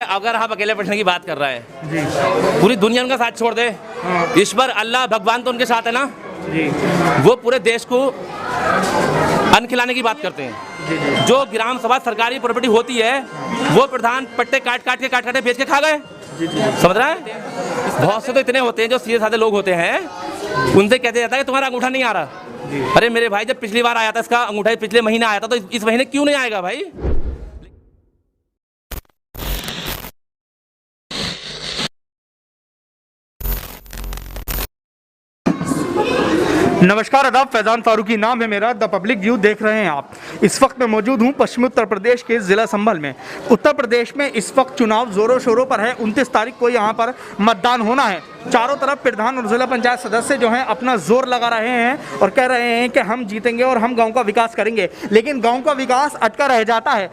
अगर आप अकेले बैठने की बात कर रहा है जी, पूरी दुनिया उनका साथ छोड़ दे। ईश्वर अल्लाह भगवान तो उनके साथ है ना जी। वो पूरे देश को अन्न खिलाने की बात करते हैं जी। जो ग्राम सभा सरकारी प्रॉपर्टी होती है वो प्रधान पट्टे काट के बेच के खा गए। समझ रहा है? बहुत से तो इतने होते हैं जो सीधे साधे लोग होते हैं, उनसे कहते जाता है कि तुम्हारा अंगूठा नहीं आ रहा। अरे मेरे भाई, जब पिछली बार आया था इसका अंगूठा, पिछले महीने आया था, तो इस महीने क्यों नहीं आएगा भाई? नमस्कार, आदाब। फैजान फारूकी नाम है मेरा। द पब्लिक व्यू देख रहे हैं आप। इस वक्त मैं मौजूद हूं पश्चिमी उत्तर प्रदेश के ज़िला संभल में। उत्तर प्रदेश में इस वक्त चुनाव ज़ोरों शोरों पर है। 29 तारीख को यहां पर मतदान होना है। चारों तरफ प्रधान और जिला पंचायत सदस्य जो हैं अपना जोर लगा रहे हैं और कह रहे हैं कि हम जीतेंगे और हम गाँव का विकास करेंगे। लेकिन गाँव का विकास अटका रह जाता है।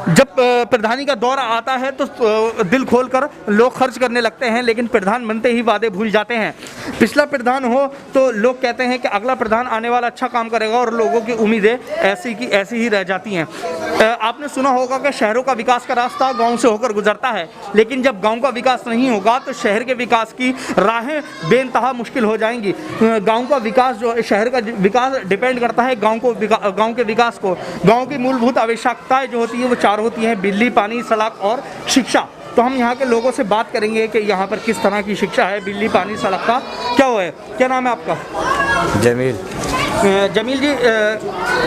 जब प्रधानी का दौर आता है तो दिल खोलकर लोग खर्च करने लगते हैं, लेकिन प्रधान बनते ही वादे भूल जाते हैं। पिछला प्रधान हो तो लोग कहते हैं कि अगला प्रधान आने वाला अच्छा काम करेगा और लोगों की उम्मीदें ऐसी की ऐसी ही रह जाती हैं। आपने सुना होगा कि शहरों का विकास का रास्ता गांव से होकर गुजरता है, लेकिन जब गांव का विकास नहीं होगा तो शहर के विकास की राहें बेइंतहा मुश्किल हो जाएंगी। गांव का विकास जो शहर का विकास डिपेंड करता है गांव के विकास को। गांव की मूलभूत आवश्यकताएं जो होती है वो चार होती हैं: बिजली, पानी, सड़क और शिक्षा। तो हम यहाँ के लोगों से बात करेंगे कि यहाँ पर किस तरह की शिक्षा है, बिजली, पानी, सड़क का क्या हुआ है। क्या नाम है आपका? जमील। जमील जी,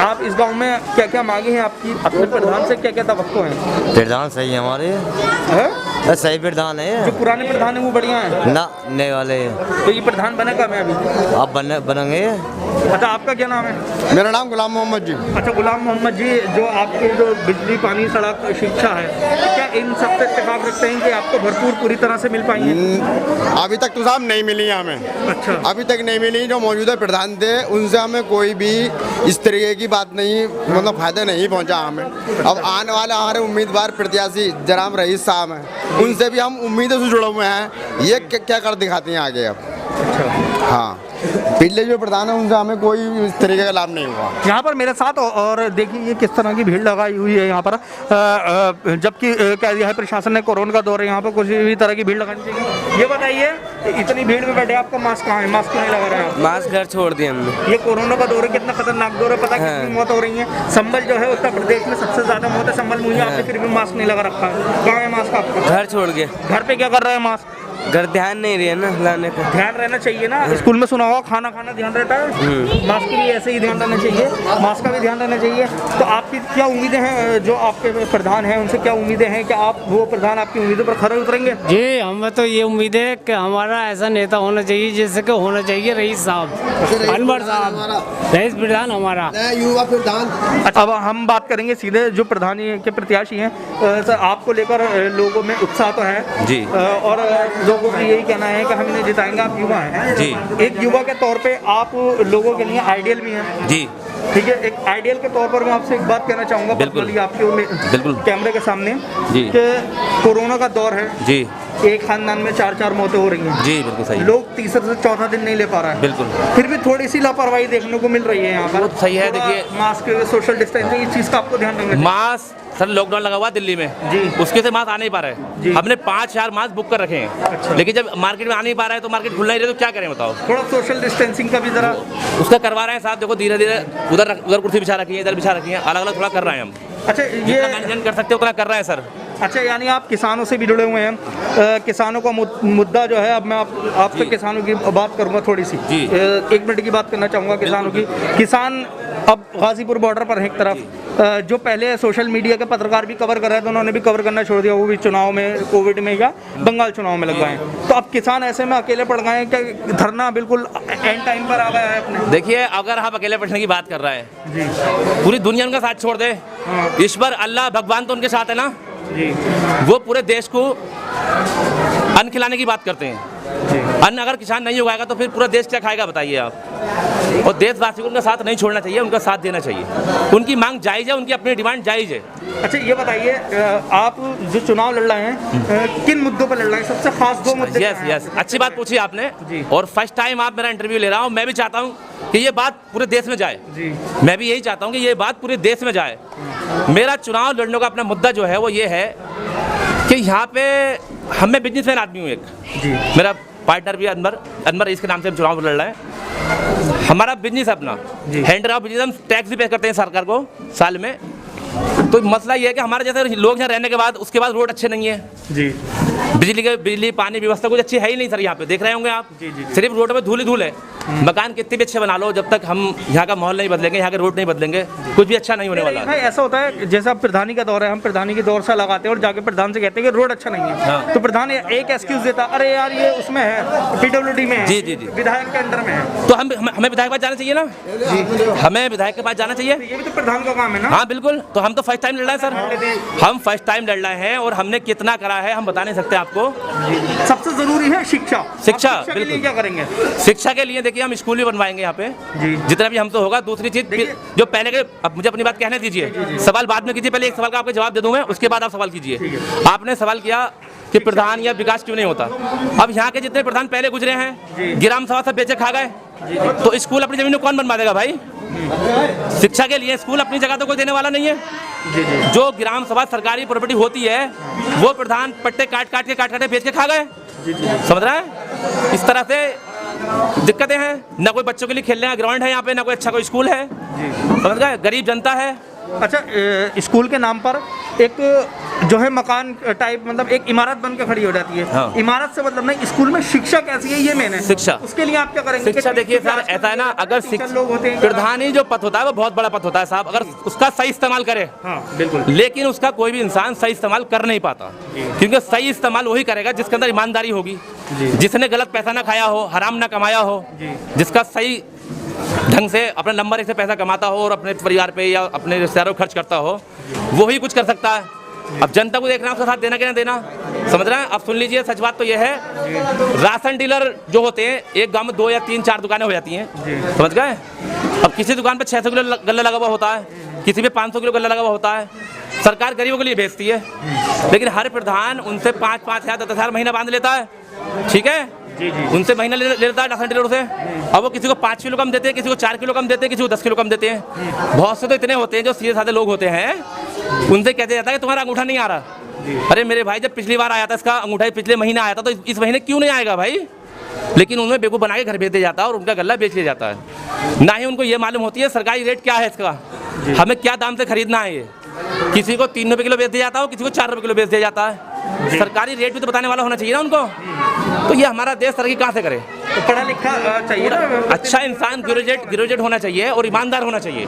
आप इस गांव में क्या क्या मांगे हैं आपकी? अपने प्रधान से क्या क्या तवक्को हैं? प्रधान सही है हमारे है? सही प्रधान है। जो पुराने प्रधान है वो बढ़िया है ना, नए वाले। तो ये प्रधान बनेगा मैं अभी? आप बनेंगे। अच्छा, आपका क्या नाम है? मेरा नाम गुलाम मोहम्मद जी। अच्छा, गुलाम मोहम्मद जी, जो आपके जो बिजली, पानी, सड़क, शिक्षा है, क्या इन सब पे इत्तेफाक रखते हैं कि आपको भरपूर पूरी तरह से मिल पाई है? अभी तक तो साहब नहीं मिली हमें। अच्छा, अभी तक नहीं मिली। जो मौजूदा प्रधान थे उनसे हमें कोई भी इस तरीके की बात नहीं, मतलब फायदा नहीं पहुंचा हमें। अब आने वाले हमारे उम्मीदवार प्रत्याशी जनाब रईस साहब हैं, उनसे भी हम उम्मीदों से जुड़े हुए हैं। ये क्या कर दिखाते हैं आगे अब। अच्छा, हाँ, पिछले जो प्रधान है उनसे हमें कोई इस तरीके का लाभ नहीं हुआ। यहाँ पर मेरे साथ और देखिए ये किस तरह की भीड़ लगाई हुई है यहाँ पर। जबकि कह दिया है प्रशासन ने कोरोना का दौर है, यहाँ पर कुछ भी तरह की भीड़ लगानी चाहिए। ये बताइए, इतनी भीड़ में बैठे आपका मास्क कहाँ है? मास्क क्यों नहीं लगा रहे हैं? मास्क घर छोड़ दिए हमने। ये कोरोना का दौर है, कितना खतरनाक दौर है, पता कितनी मौत हो रही है। संभल जो है उत्तर प्रदेश में सबसे ज्यादा मौत है संभल में हुई है। आपने फिर भी मास्क नहीं लगा रखा है। कहाँ है मास्क आपका? घर छोड़ गए। घर पे क्या कर रहे हैं मास्क? घर ध्यान नहीं रही है ना लाने का। ध्यान रहना चाहिए ना। स्कूल में सुना होगा खाना ध्यान रहता है, मास्क की भी ऐसे ही ध्यान रहना चाहिए। मास्क का भी ध्यान रहना चाहिए। तो आपकी क्या उम्मीदें हैं? जो आपके प्रधान हैं उनसे क्या उम्मीदें हैं कि आप वो प्रधान आपकी उम्मीदों पर खरे उतरेंगे? जी, हमें तो ये उम्मीद है कि हमारा ऐसा नेता होना चाहिए जैसे कि होना चाहिए रईस साहब, अनवर साहब, रईस प्रधान हमारा युवा प्रधान। अब हम बात करेंगे सीधे जो प्रधानी के प्रत्याशी हैं। सर, आपको लेकर लोगों में उत्साह तो है जी, और लोगों का यही कहना है कि हम इन्हें जिताएंगे। आप युवा हैं जी। एक युवा के तौर पे आप लोगों के लिए आइडियल भी हैं जी। ठीक है, एक आइडियल के तौर पर मैं आपसे एक बात कहना चाहूँगा पर्सनली आपके बिल्कुल कैमरे के सामने जी, कि कोरोना का दौर है जी। एक खानदान में 4 मौतें हो रही हैं जी, बिल्कुल सही। लोग तीसरे से चौथा दिन नहीं ले पा रहा है। बिल्कुल। फिर भी थोड़ी सी लापरवाही देखने को मिल रही है यहाँ पर। वो तो सही है। देखिए, मास्क, सोशल डिस्टेंसिंग, इस चीज़ का आपको ध्यान रखना चाहिए। मास्क सर, लॉकडाउन लगा हुआ दिल्ली में जी, उसके से मास्क आ नहीं पा रहे जी। हैं। हमने 5-4 मास्क बुक कर रखे हैं। अच्छा। लेकिन जब मार्केट में आ नहीं पा रहा है तो मार्केट खुल नहीं रही, तो क्या करें बताओ? थोड़ा सोशल डिस्टेंसिंग का भी जरा उसका करवा रहे हैं साहब। देखो धीरे धीरे उधर कुर्सी बिछा रखी है, इधर बिछा रखी है, अलग अलग थोड़ा कर रहे हैं हम। अच्छा, जितना मैनेजमेंट कर सकते हैं उतना कर रहे हैं सर। अच्छा, यानी आप किसानों से भी जुड़े हुए हैं। किसानों का मुद्दा जो है, अब मैं आपसे किसानों की बात करूंगा थोड़ी सी जी। 1 मिनट की बात करना चाहूँगा किसानों की। किसान अब गाजीपुर बॉर्डर पर है एक तरफ। जो पहले सोशल मीडिया के पत्रकार भी कवर कर रहे थे उन्होंने भी कवर करना छोड़ दिया, वो भी चुनाव में, कोविड में या बंगाल चुनाव में लग गए हैं। तो अब किसान ऐसे में अकेले पड़ गए हैं कि धरना बिल्कुल एंड टाइम पर आ गया है अपने। देखिए, अगर आप अकेले बैठने की बात कर रहा है जी, पूरी दुनिया उनका साथ छोड़ दे। ईश्वर अल्लाह भगवान तो उनके साथ है ना जी। वो पूरे देश को अन्न खिलाने की बात करते हैं। अन्न अगर किसान नहीं उगाएगा तो फिर पूरा देश क्या खाएगा बताइए आप? और देशवासियों को उनका साथ नहीं छोड़ना चाहिए, उनका साथ देना चाहिए। उनकी मांग जायज़ है, उनकी अपनी डिमांड जायज़ है। अच्छा, ये बताइए, आप जो चुनाव लड़ रहे हैं किन मुद्दों पर लड़ रहे हैं? सबसे खास 2 मुद्दे। यस, अच्छी बात पूछी आपने जी। और फर्स्ट टाइम आप मेरा इंटरव्यू ले रहा हूँ। मैं भी चाहता हूँ कि ये बात पूरे देश में जाए जी। मैं भी यही चाहता हूँ कि ये बात पूरे देश में जाए। मेरा चुनाव लड़ने का अपना मुद्दा जो है वो ये है कि यहाँ पे मैं बिजनेसमैन आदमी हूँ एक जी मेरा पार्टनर भी है अनवर इसके नाम से हम चुनाव लड़ रहे हैं। हमारा बिजनेस है अपना जी। हैंडक्राफ्ट बिजनेस, हम टैक्स भी पे करते हैं सरकार को साल में। तो मसला ये है कि हमारे जैसे लोग यहाँ रहने के बाद उसके बाद रोड अच्छे नहीं है, जी बिजली पानी व्यवस्था कुछ अच्छी है ही नहीं सर। यहाँ पे देख रहे होंगे आप, जी, जी, जी। सिर्फ रोड पे धूल ही धूल है। मकान कितने भी अच्छे बना लो, जब तक हम यहाँ का माहौल नहीं बदलेंगे, यहाँ के रोड नहीं बदलेंगे, कुछ भी अच्छा नहीं होने वाला है। भाई ऐसा होता है जैसा प्रधानी का दौर है, हम प्रधानी के दौर से लगाते हैं और जाके प्रधान से कहते हैं कि रोड अच्छा नहीं है। हाँ। तो प्रधान एक एक्सक्यूज देता, अरे यार ये उसमें है, पीडब्ल्यूडी में है, जी, जी, जी। विधायक के अंडर में है। तो हमें विधायक के पास जाना चाहिए ना, हमें विधायक के पास जाना चाहिए। ये भी तो प्रधान का काम है ना। हाँ बिल्कुल, तो हम तो फर्स्ट टाइम लड़ रहे हैं सर, हम फर्स्ट टाइम लड़ रहे हैं और हमने कितना करा है हम बता नहीं सकते आपको। सबसे जरूरी है शिक्षा। शिक्षा, आप के लिए बिल्कुल। क्या करेंगे? शिक्षा के लिए देखिए हम स्कूल भी बनवाएंगे यहाँ पे, जी। जितना भी हमसे होगा। दूसरी चीज जो पहले के, अब मुझे अपनी बात कहने दीजिए, सवाल बाद में कीजिए, पहले एक सवाल का आपको जवाब दे दूं मैं, उसके बाद आप सवाल कीजिए। आपने सवाल किया कि प्रधान या विकास क्यों नहीं होता। अब यहाँ के जितने प्रधान पहले गुजरे हैं, ग्राम सभा सब बेचे खा गए, तो स्कूल अपनी जमीन में कौन बनवा देगा भाई? शिक्षा के लिए स्कूल अपनी जगह तो कोई देने वाला नहीं है। जो ग्राम सभा सरकारी प्रॉपर्टी होती है वो प्रधान पट्टे काट के बेच के खा गए। समझ रहा है? इस तरह से दिक्कतें हैं, ना कोई बच्चों के लिए खेलने का ग्राउंड है यहाँ पे, ना कोई अच्छा कोई स्कूल है। समझ गए? गरीब जनता है। अच्छा, स्कूल के नाम पर एक जो है मकान टाइप, मतलब एक इमारत बन के खड़ी हो जाती है। हाँ। इमारत से मतलब नहीं, स्कूल में शिक्षा कैसी है ये मैंने शिक्षा, उसके लिए आप क्या करेंगे? शिक्षा देखिए सर, ऐसा है ना, अगर लोग होते हैं, प्रधानी जो पद होता है वो बहुत बड़ा पद होता है साहब, अगर उसका सही इस्तेमाल करे। हाँ बिल्कुल। लेकिन उसका कोई भी इंसान सही इस्तेमाल कर नहीं पाता, क्योंकि सही इस्तेमाल वही करेगा जिसके अंदर ईमानदारी होगी, जिसने गलत पैसा ना खाया हो, हराम ना कमाया हो, जिसका सही ढंग से अपने नंबर एक से पैसा कमाता हो और अपने परिवार पे या अपने रिश्तेदारों को खर्च करता हो, वही कुछ कर सकता है। अब जनता को देखना, उसका साथ देना कि ना देना। समझ रहे हैं? अब सुन लीजिए, सच बात तो यह है, राशन डीलर जो होते हैं एक गांव में 2 या 3-4 दुकानें हो जाती हैं। समझ गए? अब किसी दुकान पे 600 किलो गल्ला लगा हुआ होता है, किसी पे 500 किलो गल्ला लगा हुआ होता है। सरकार गरीबों के लिए भेजती है, लेकिन हर प्रधान उनसे 5-5 हज़ार 10,000 महीना बांध लेता है। ठीक है? उनसे महीना ले लेता है राशन डीलर से। अब वो किसी को 5 किलो कम देते हैं, किसी को 4 किलो कम देते हैं, किसी को 10 किलो कम देते हैं। बहुत से तो इतने होते हैं जो सीधे साधे लोग होते हैं, उनसे कहते जाता है कि तुम्हारा अंगूठा नहीं आ रहा। अरे मेरे भाई, जब पिछली बार आया था इसका अंगूठा, पिछले महीने आया था, तो इस महीने क्यों नहीं आएगा भाई? लेकिन उन्हें बेवकूफ़ बना के घर भेज दिया जाता है और उनका गल्ला बेच लिया जाता है। ना ही उनको ये मालूम होती है सरकारी रेट क्या है इसका, हमें क्या दाम से खरीदना है। ये किसी को 3 रुपये किलो बेच दिया जाता है, किसी को 4 रुपये किलो बेच दिया जाता है। सरकारी रेट भी तो बताने वाला होना चाहिए ना उनको। तो ये हमारा देश तरक्की कहाँ से करे? तो पढ़ा लिखा चाहिए ना, अच्छा इंसान, ग्रेजुएट होना चाहिए और ईमानदार होना चाहिए।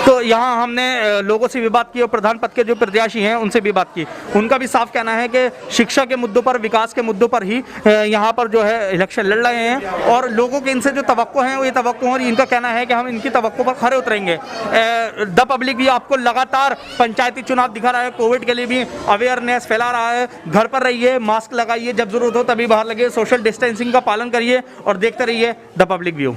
तो यहाँ हमने लोगों से भी बात की और प्रधान पद के जो प्रत्याशी हैं उनसे भी बात की। उनका भी साफ कहना है कि शिक्षा के मुद्दों पर, विकास के मुद्दों पर ही यहाँ पर जो है इलेक्शन लड़ रहे हैं, और लोगों के इनसे जो तवक्को हैं वो ये तवक्को, और इनका कहना है कि हम इनकी तवक्को पर खरे उतरेंगे। द पब्लिक भी आपको लगातार पंचायती चुनाव दिखा रहा है, कोविड के लिए भी अवेयरनेस फैला रहा है। घर पर रहिए, मास्क लगाइए, जब जरूरत हो तभी बाहर लगे, सोशल डिस्टेंसिंग का पालन करिए और देखते रहिए द पब्लिक व्यू।